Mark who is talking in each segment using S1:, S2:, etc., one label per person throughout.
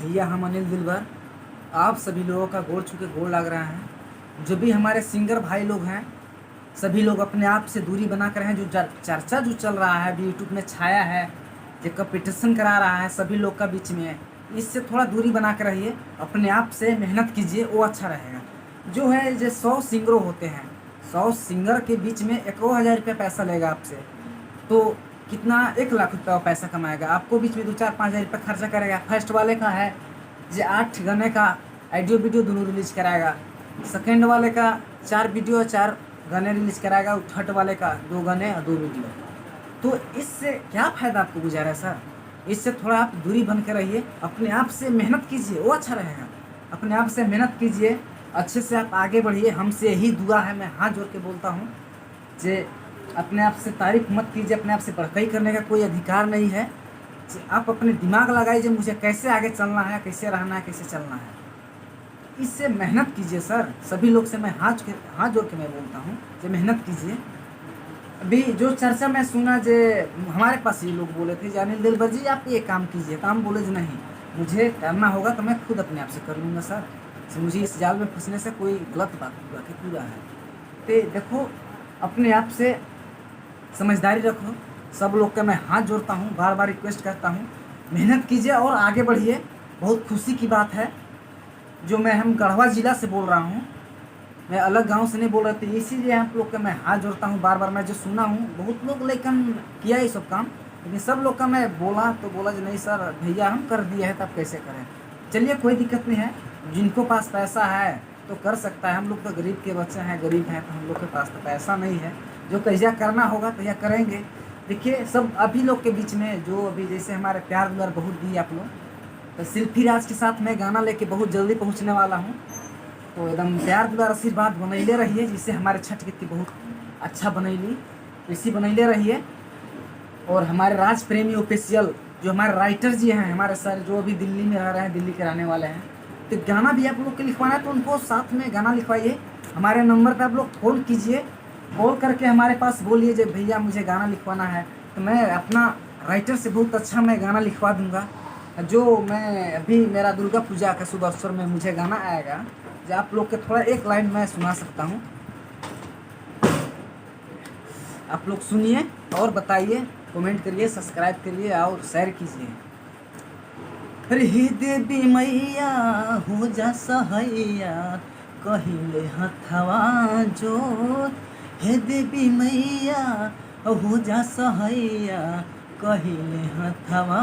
S1: भैया हम अनिल दिलबर आप सभी लोगों का गोड़ छू के गोड़ लग रहा है। जो भी हमारे सिंगर भाई लोग हैं सभी लोग अपने आप से दूरी बना कर हैं। जो चर्चा जो चल रहा है अभी यूट्यूब में छाया है, जो कंपटीशन करा रहा है सभी लोग का बीच में, इससे थोड़ा दूरी बना कर रहिए। अपने आप से मेहनत कीजिए, वो अच्छा रहेगा। जो है जो 100 सिंगरों होते हैं, 100 सिंगर के बीच में 1,000 रुपये पैसा लेगा आपसे, तो कितना 1 लाख रुपया पैसा कमाएगा। आपको बीच में 2-4-5 हज़ार रुपये खर्चा करेगा। फर्स्ट वाले का है जो 8 गाने का ऑडियो वीडियो दोनों रिलीज कराएगा। सेकेंड वाले का 4 वीडियो 4 गाने रिलीज कराएगा। थर्ड वाले का 2 गाने और 2 वीडियो। तो इससे क्या फ़ायदा आपको गुजारा है सर? इससे थोड़ा आप दूरी बन के रहिए, अपने आप से मेहनत कीजिए, वो अच्छा रहेगा। अपने आप से मेहनत कीजिए, अच्छे से आप आगे बढ़िए। हमसे यही दुआ है, मैं हाथ जोड़ के बोलता हूँ जे अपने आप से तारीफ मत कीजिए। अपने आप से बढ़कई करने का कोई अधिकार नहीं है। आप अपने दिमाग लगाइए मुझे कैसे आगे चलना है, कैसे रहना है, कैसे चलना है। इससे मेहनत कीजिए सर। सभी लोग से मैं हाथ जोड़ के मैं बोलता हूँ कि मेहनत कीजिए। अभी जो चर्चा मैं सुना जे हमारे पास ये लोग बोले थे कि अनिल दिलबर जी आप ये काम कीजिए, तो हम बोले जो नहीं, मुझे करना होगा तो मैं खुद अपने आप से कर लूँगा सर। तो मुझे इस जाल में फंसने से कोई गलत बात पूरा है। तो देखो, अपने आप से समझदारी रखो। सब लोग का मैं हाथ जोड़ता हूँ, बार बार रिक्वेस्ट करता हूँ, मेहनत कीजिए और आगे बढ़िए। बहुत खुशी की बात है जो हम गढ़वा ज़िला से बोल रहा हूँ, मैं अलग गांव से नहीं बोल रहा था। इसीलिए आप लोग का मैं हाथ जोड़ता हूँ। बार बार मैं जो सुना हूँ, बहुत लोग लेकिन किया ये सब काम, लेकिन सब लोग का मैं बोला तो बोला जो नहीं सर भैया हम कर दिए हैं, तब कैसे करें। चलिए कोई दिक्कत नहीं है, जिनको पास पैसा है तो कर सकता है। हम लोग तो गरीब के बच्चे हैं, गरीब हैं, तो हम लोग के पास तो पैसा नहीं है। जो कहिया करना होगा तो यह करेंगे। देखिए सब अभी लोग के बीच में जो अभी जैसे हमारे प्यार दुलार बहुत दी आप लोग, तो शिल्पी राज के साथ मैं गाना लेके बहुत जल्दी पहुँचने वाला हूँ। तो एकदम प्यार दुलार आशीर्वाद बनैले रहिए, जिससे हमारे छठ गीत की बहुत अच्छा बनैली, इसी बनैले रहिए। और हमारे राज प्रेमी ऑफिशियल जो हमारे राइटर जी हैं, हमारे सर जो अभी दिल्ली में रह रहे हैं, दिल्ली के रहने वाले हैं, तो गाना भी आप लोग के लिखवाना है तो उनको साथ में गाना लिखवाइए। हमारे नंबर पर आप लोग फ़ोन कीजिए, कॉल करके हमारे पास बोलिए जो भैया मुझे गाना लिखवाना है, तो मैं अपना राइटर से बहुत अच्छा मैं गाना लिखवा दूँगा। जो मैं अभी मेरा दुर्गा पूजा का शुभ अवसर में मुझे गाना आएगा, जो आप लोग के थोड़ा 1 लाइन मैं सुना सकता हूँ। आप लोग सुनिए और बताइए, कमेंट करिए, सब्सक्राइब करिए और शेयर कीजिए। हे देवी मैया हो जा सहैया, कहिले हथवा जोर। हे देवी मैया हो जा सहैया, कहिले हथवा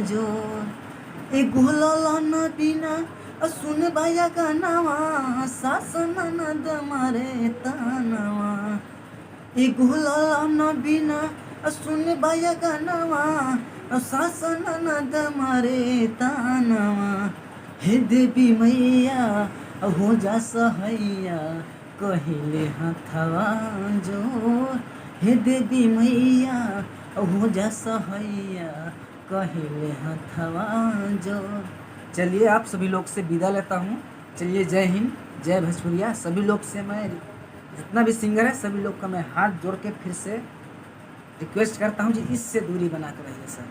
S1: जोर। एगो ललन बिना सुन बाया गानावा, सास ननद मारे तानावा। एगो ललन बिना सुन बाया गानावा, सास ननद मारे तानावा। हे देवी मैया हो जा सहैया, कहिले हथवा जोर। हे देवी मैया हो जा सहैया, कहिले हथवा जोर। चलिए आप सभी लोग से विदा लेता हूँ। चलिए जय हिंद, जय भोजपुरिया। सभी लोग से मैं जितना भी सिंगर है सभी लोग का मैं हाथ जोड़ के फिर से रिक्वेस्ट करता हूँ जी, इससे दूरी बना कर रहिए सर।